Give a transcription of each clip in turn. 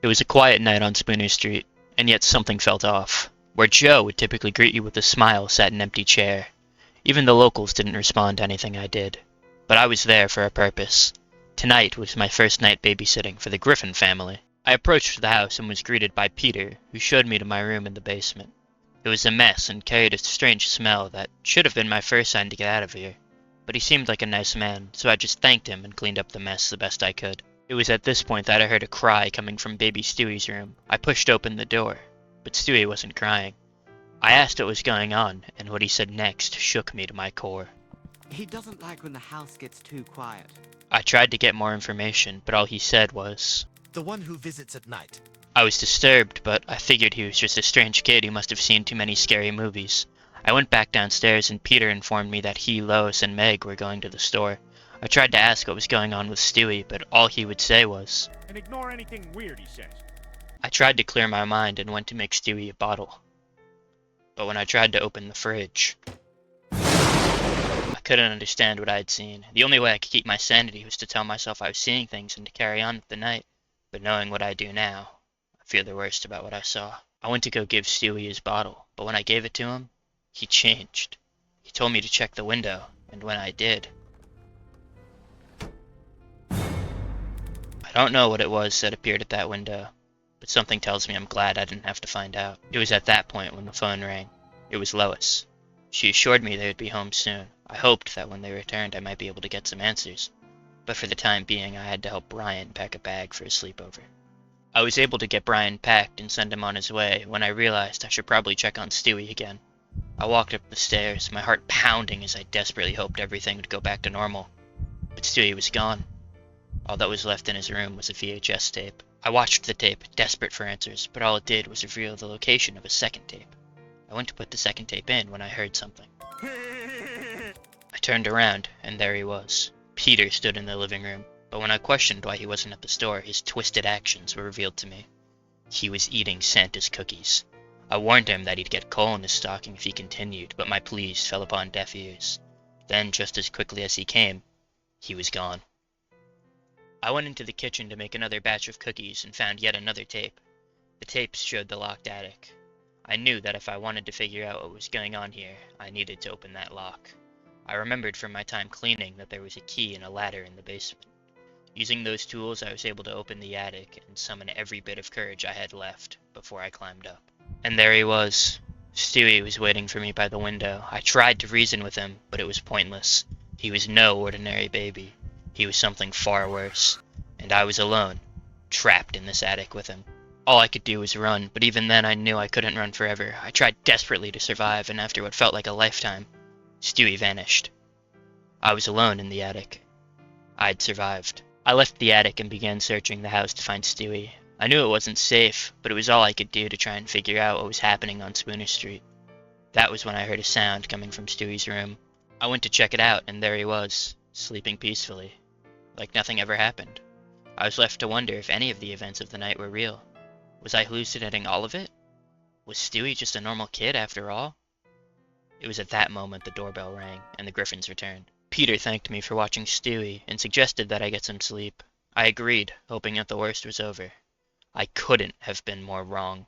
It was a quiet night on Spooner Street, and yet something felt off. Where Joe would typically greet you with a smile sat an empty chair. Even the locals didn't respond to anything I did. But I was there for a purpose. Tonight was my first night babysitting for the Griffin family. I approached the house and was greeted by Peter, who showed me to my room in the basement. It was a mess and carried a strange smell that should have been my first sign to get out of here. But he seemed like a nice man, so I just thanked him and cleaned up the mess the best I could. It was at this point that I heard a cry coming from baby Stewie's room. I pushed open the door, but Stewie wasn't crying. I asked what was going on, and what he said next shook me to my core. He doesn't like when the house gets too quiet. I tried to get more information, but all he said was, The one who visits at night. I was disturbed, but I figured he was just a strange kid who must have seen too many scary movies. I went back downstairs and Peter informed me that he, Lois, and Meg were going to the store. I tried to ask what was going on with Stewie, but all he would say was, And ignore anything weird he says. I tried to clear my mind and went to make Stewie a bottle. But when I tried to open the fridge, I couldn't understand what I had seen. The only way I could keep my sanity was to tell myself I was seeing things and to carry on with the night. But knowing what I do now, I fear the worst about what I saw. I went to go give Stewie his bottle, but when I gave it to him, he changed. He told me to check the window, and when I did, I don't know what it was that appeared at that window, but something tells me I'm glad I didn't have to find out. It was at that point when the phone rang. It was Lois. She assured me they would be home soon. I hoped that when they returned I might be able to get some answers, but for the time being I had to help Brian pack a bag for his sleepover. I was able to get Brian packed and send him on his way when I realized I should probably check on Stewie again. I walked up the stairs, my heart pounding as I desperately hoped everything would go back to normal. But Stewie was gone. All that was left in his room was a VHS tape. I watched the tape, desperate for answers, but all it did was reveal the location of a second tape. I went to put the second tape in when I heard something. I turned around, and there he was. Peter stood in the living room, but when I questioned why he wasn't at the store, his twisted actions were revealed to me. He was eating Santa's cookies. I warned him that he'd get coal in his stocking if he continued, but my pleas fell upon deaf ears. Then, just as quickly as he came, he was gone. I went into the kitchen to make another batch of cookies and found yet another tape. The tapes showed the locked attic. I knew that if I wanted to figure out what was going on here, I needed to open that lock. I remembered from my time cleaning that there was a key and a ladder in the basement. Using those tools, I was able to open the attic and summon every bit of courage I had left before I climbed up. And there he was. Stewie was waiting for me by the window. I tried to reason with him, but it was pointless. He was no ordinary baby. He was something far worse. And I was alone, trapped in this attic with him. All I could do was run, but even then I knew I couldn't run forever. I tried desperately to survive, and after what felt like a lifetime, Stewie vanished. I was alone in the attic. I'd survived. I left the attic and began searching the house to find Stewie. I knew it wasn't safe, but it was all I could do to try and figure out what was happening on Spooner Street. That was when I heard a sound coming from Stewie's room. I went to check it out, and there he was, sleeping peacefully, like nothing ever happened. I was left to wonder if any of the events of the night were real. Was I hallucinating all of it? Was Stewie just a normal kid after all? It was at that moment the doorbell rang, and the Griffins returned. Peter thanked me for watching Stewie, and suggested that I get some sleep. I agreed, hoping that the worst was over. I couldn't have been more wrong.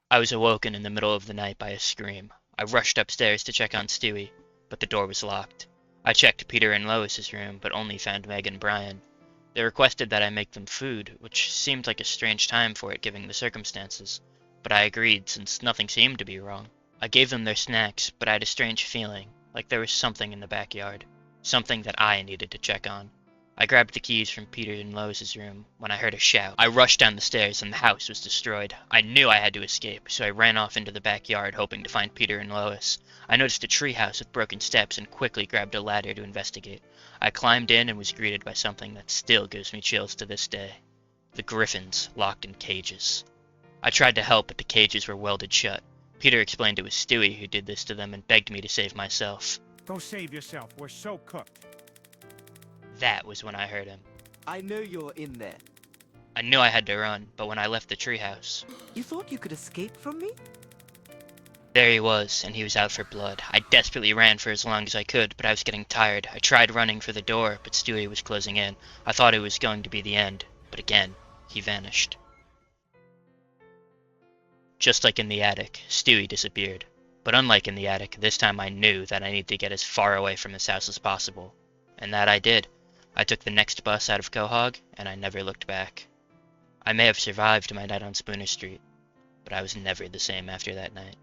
I was awoken in the middle of the night by a scream. I rushed upstairs to check on Stewie, but the door was locked. I checked Peter and Lois's room, but only found Meg and Brian. They requested that I make them food, which seemed like a strange time for it given the circumstances, but I agreed since nothing seemed to be wrong. I gave them their snacks, but I had a strange feeling, like there was something in the backyard, something that I needed to check on. I grabbed the keys from Peter and Lois's room when I heard a shout. I rushed down the stairs and the house was destroyed. I knew I had to escape, so I ran off into the backyard hoping to find Peter and Lois. I noticed a treehouse with broken steps and quickly grabbed a ladder to investigate. I climbed in and was greeted by something that still gives me chills to this day. The Griffins locked in cages. I tried to help, but the cages were welded shut. Peter explained it was Stewie who did this to them and begged me to save myself. Go save yourself. We're so cooked. That was when I heard him. I know you're in there. I knew I had to run, but when I left the treehouse, You thought you could escape from me? there he was, and he was out for blood. I desperately ran for as long as I could, but I was getting tired. I tried running for the door, but Stewie was closing in. I thought it was going to be the end, but again, he vanished. Just like in the attic, Stewie disappeared. But unlike in the attic, this time I knew that I needed to get as far away from this house as possible. And that I did. I took the next bus out of Quahog, and I never looked back. I may have survived my night on Spooner Street, but I was never the same after that night.